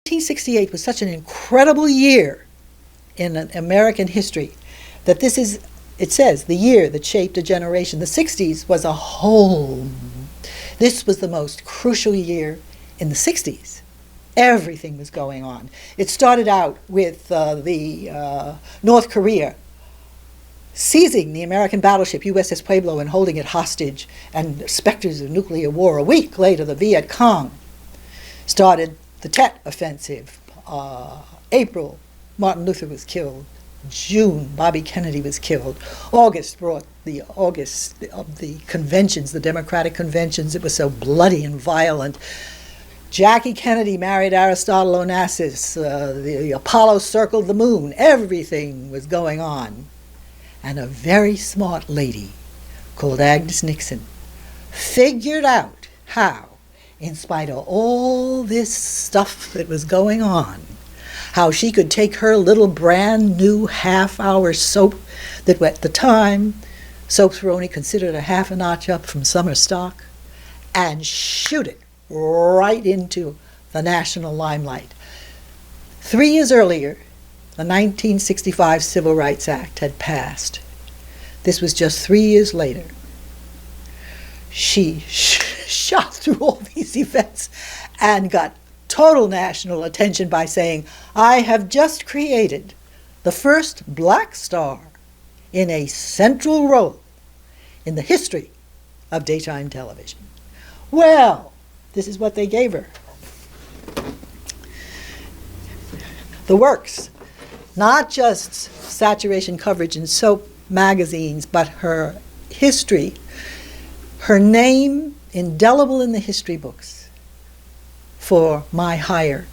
1968 was such an incredible year in American history that this is, it says, the year that shaped a generation. The 60s was a whole, this was the most crucial year in the 60s. Everything was going on. It started out with North Korea seizing the American battleship USS Pueblo and holding it hostage, and specters of nuclear war. A week later, the Viet Cong started the Tet Offensive. April, Martin Luther was killed. June, Bobby Kennedy was killed. August brought the August of the conventions, the Democratic conventions. It was so bloody and violent. Jackie Kennedy married Aristotle Onassis. The Apollo circled the moon. Everything was going on. And a very smart lady called Agnes Nixon figured out how, in spite of all this stuff that was going on, how she could take her little brand new half-hour soap that at the time soaps were only considered a half a notch up from summer stock, and shoot it right into the national limelight. 3 years earlier, the 1965 Civil Rights Act had passed. This was just 3 years later. She shot through all these events and got total national attention by saying, "I have just created the first black star in a central role in the history of daytime television." Well, this is what they gave her. The works, not just saturation coverage in soap magazines, but her history, her name indelible in the history books for My Hire.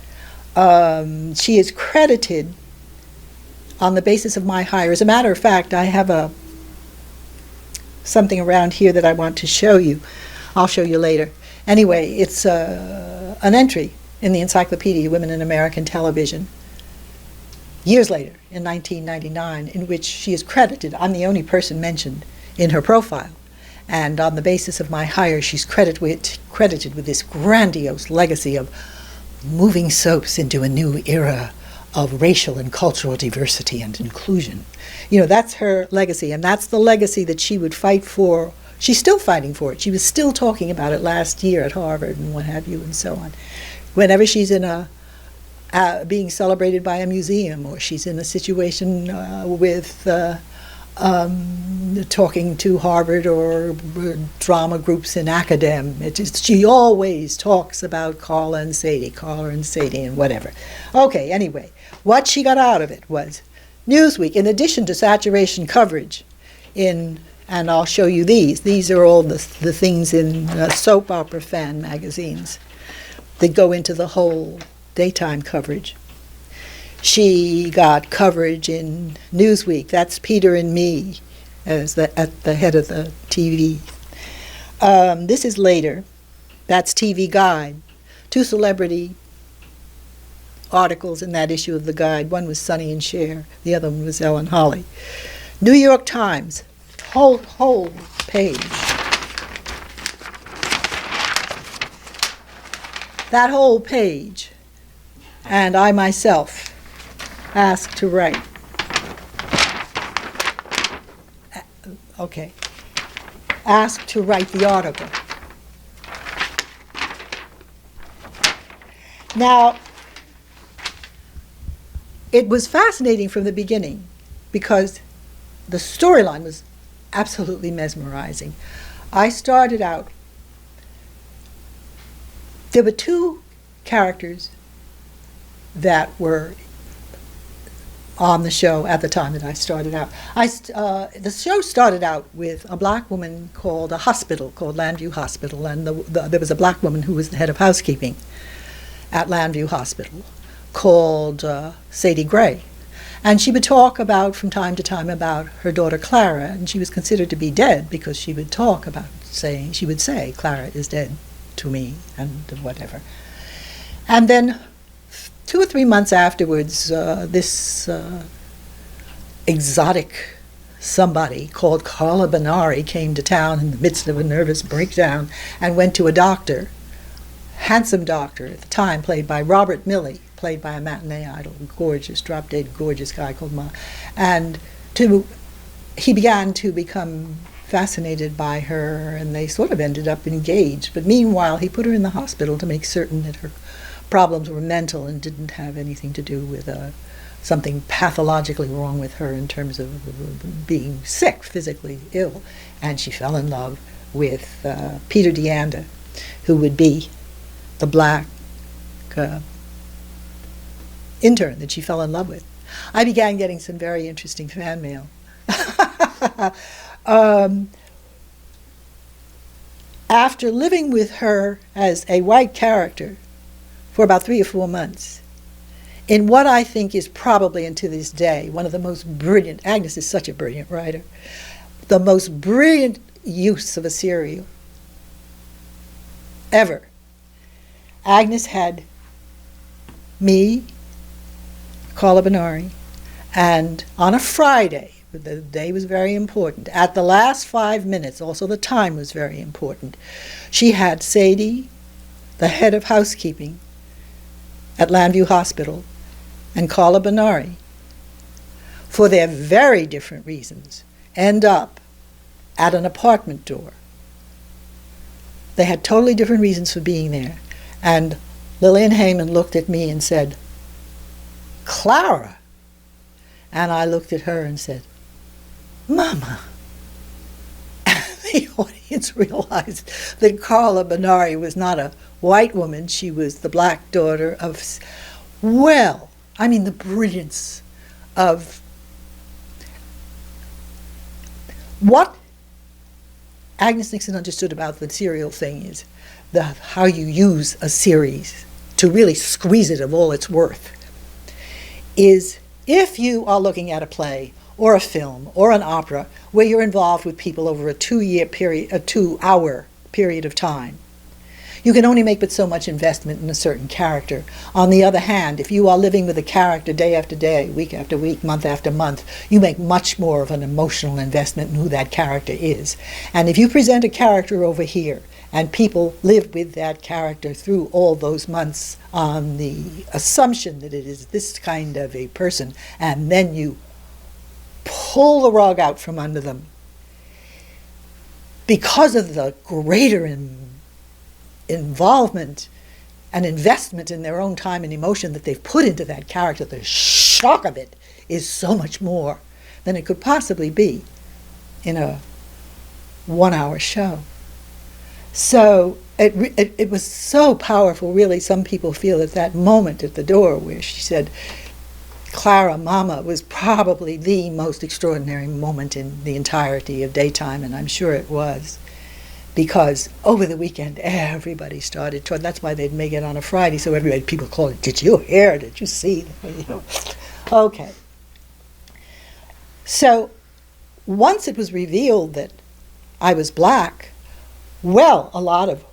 She is credited on the basis of My Hire. As a matter of fact, I have something around here that I want to show you. I'll show you later. Anyway, it's an entry in the Encyclopedia Women in American Television, years later, in 1999, in which she is credited. I'm the only person mentioned in her profile. And on the basis of My Hire, she's credited with this grandiose legacy of moving soaps into a new era of racial and cultural diversity and inclusion. You know, that's her legacy, and that's the legacy that she would fight for. She's still fighting for it. She was still talking about it last year at Harvard and what have you and so on. Whenever she's in being celebrated by a museum, or she's in a situation with talking to Harvard or drama groups in Academ, she always talks about Carla and Sadie and whatever. Okay, anyway, what she got out of it was Newsweek, in addition to saturation coverage and I'll show you these. These are all the things in soap opera fan magazines that go into the whole daytime coverage. She got coverage in Newsweek. That's Peter and Me as at the head of the TV. This is later. That's TV Guide. 2 celebrity articles in that issue of the Guide. One was Sonny and Cher. The other one was Ellen Holly. New York Times. Whole page. That whole page. And I myself asked to write. Okay. Asked to write the article. Now, it was fascinating from the beginning because the storyline was absolutely mesmerizing. I started out, there were 2 characters that were on the show at the time that I started out. The show started out with a black woman called a hospital, called Landview Hospital, and there was a black woman who was the head of housekeeping at Landview Hospital called Sadie Gray. And she would talk about, from time to time, about her daughter Clara, and she was considered to be dead because she would talk about she would say, Clara is dead to me, and whatever. And then 2 or 3 months afterwards, this exotic somebody called Carla Benari came to town in the midst of a nervous breakdown and went to a doctor, handsome doctor at the time, played by Robert Milley, played by a matinee idol, gorgeous, drop-dead gorgeous guy called Ma. And he began to become fascinated by her, and they sort of ended up engaged. But meanwhile, he put her in the hospital to make certain that her problems were mental and didn't have anything to do with something pathologically wrong with her in terms of being sick, physically ill. And she fell in love with Peter DeAnda, who would be the black intern that she fell in love with. I began getting some very interesting fan mail. After living with her as a white character for about 3 or 4 months, in what I think is probably, and to this day, one of the most brilliant, Agnes is such a brilliant writer, the most brilliant use of a serial ever. Agnes had me, Carla Gray, and on a Friday, the day was very important, at the last 5 minutes, also the time was very important, she had Sadie, the head of housekeeping at Llanview Hospital, and Carla Gray, for their very different reasons, end up at an apartment door. They had totally different reasons for being there. And Lillian Heyman looked at me and said, "Clara." And I looked at her and said, "Mama." And the audience realized that Carla Gray was not a white woman. She was the black daughter of, well, I mean, the brilliance of what Agnes Nixon understood about the serial thing is how you use a series to really squeeze it of all it's worth. Is if you are looking at a play or a film or an opera where you're involved with people over a 2-year period, a 2-hour period of time, you can only make but so much investment in a certain character. On the other hand, if you are living with a character day after day, week after week, month after month, you make much more of an emotional investment in who that character is. And if you present a character over here, and people live with that character through all those months on the assumption that it is this kind of a person, and then you pull the rug out from under them because of the greater involvement and investment in their own time and emotion that they've put into that character, the shock of it is so much more than it could possibly be in a 1-hour show. So it was so powerful, really. Some people feel that moment at the door where she said, "Clara, Mama," was probably the most extraordinary moment in the entirety of daytime, and I'm sure it was. Because over the weekend, everybody started talking. That's why they'd make it on a Friday, so people called it, "Did you hear? Did you see?" Okay. So once it was revealed that I was black, well, a lot of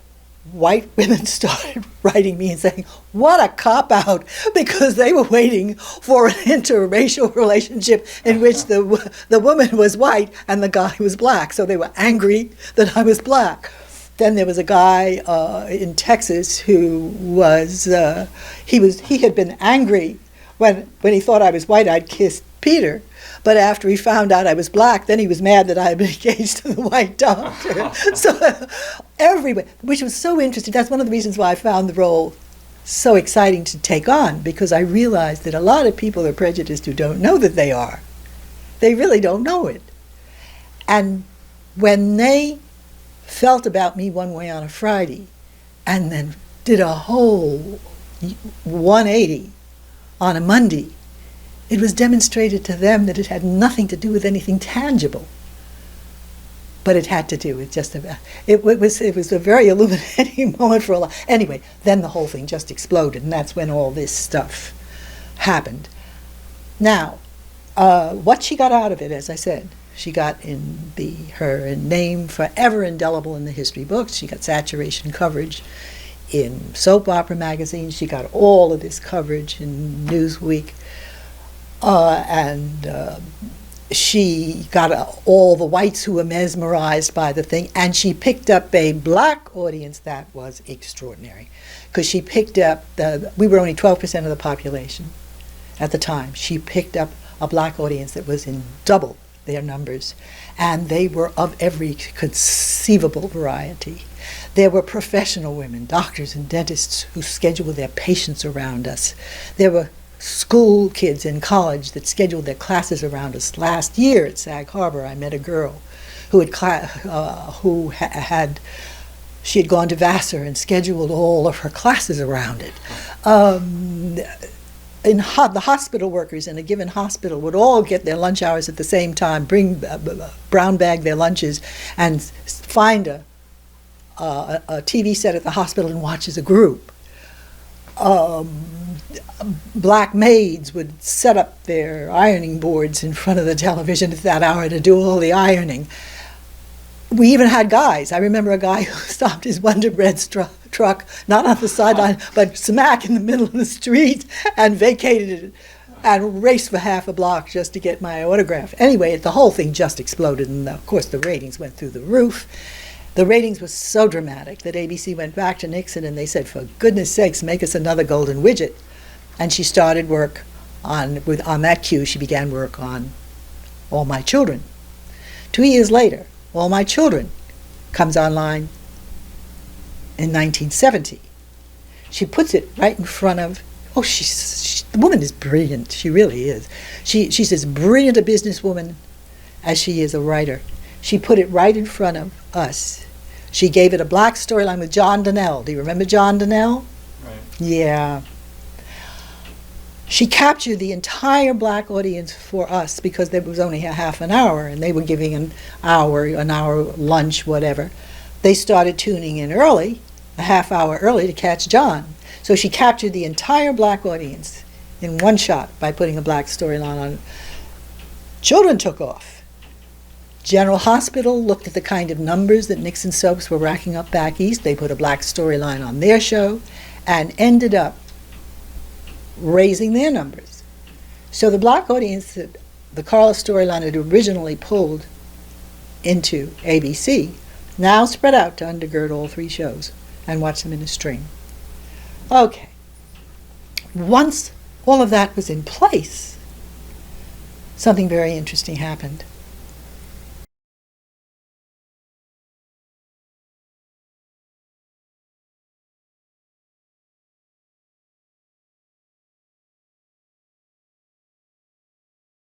white women started writing me and saying, "What a cop-out," because they were waiting for an interracial relationship in which the woman was white and the guy was black. So they were angry that I was black. Then there was a guy in Texas who was, he had been angry when he thought I was white. I'd kissed Peter. But after he found out I was black, then he was mad that I had been engaged to the white doctor. So everybody, which was so interesting. That's one of the reasons why I found the role so exciting to take on, because I realized that a lot of people are prejudiced who don't know that they are. They really don't know it. And when they felt about me one way on a Friday and then did a whole 180 on a Monday, it was demonstrated to them that it had nothing to do with anything tangible, but it had to do with just about. It was a very illuminating moment for a lot. Anyway, then the whole thing just exploded, and that's when all this stuff happened. Now, what she got out of it, as I said, she got her name forever indelible in the history books. She got saturation coverage in soap opera magazines. She got all of this coverage in Newsweek. And she got all the whites who were mesmerized by the thing, and she picked up a black audience that was extraordinary, because she picked up we were only 12% of the population at the time. She picked up a black audience that was in double their numbers, and they were of every conceivable variety. There were professional women, doctors and dentists, who scheduled their patients around us. There were school kids in college that scheduled their classes around us. Last year at Sag Harbor, I met a girl who had she had gone to Vassar and scheduled all of her classes around it. The hospital workers in a given hospital would all get their lunch hours at the same time, brown bag their lunches, and find a TV set at the hospital and watch as a group. Black maids would set up their ironing boards in front of the television at that hour to do all the ironing. We even had guys. I remember a guy who stopped his Wonder Bread truck, not on the sideline, but smack in the middle of the street, and vacated it and raced for half a block just to get my autograph. Anyway, the whole thing just exploded, and of course the ratings went through the roof. The ratings were so dramatic that ABC went back to Nixon and they said, for goodness sakes, make us another golden widget. And she started work on that cue. She began work on All My Children. 2 years later, All My Children comes online in 1970. She puts it right in front of, the woman is brilliant. She really is. She's as brilliant a businesswoman as she is a writer. She put it right in front of us. She gave it a black storyline with John Donnell. Do you remember John Donnell? Right. Yeah. She captured the entire black audience for us because there was only a half an hour, and they were giving an hour lunch, whatever. They started tuning in early, a half hour early, to catch John. So she captured the entire black audience in one shot by putting a black storyline on. Children took off. General Hospital looked at the kind of numbers that Nixon soaps were racking up back east. They put a black storyline on their show and ended up raising their numbers. So the black audience that the Carla storyline had originally pulled into ABC now spread out to undergird all three shows and watch them in a stream. Okay. Once all of that was in place, something very interesting happened.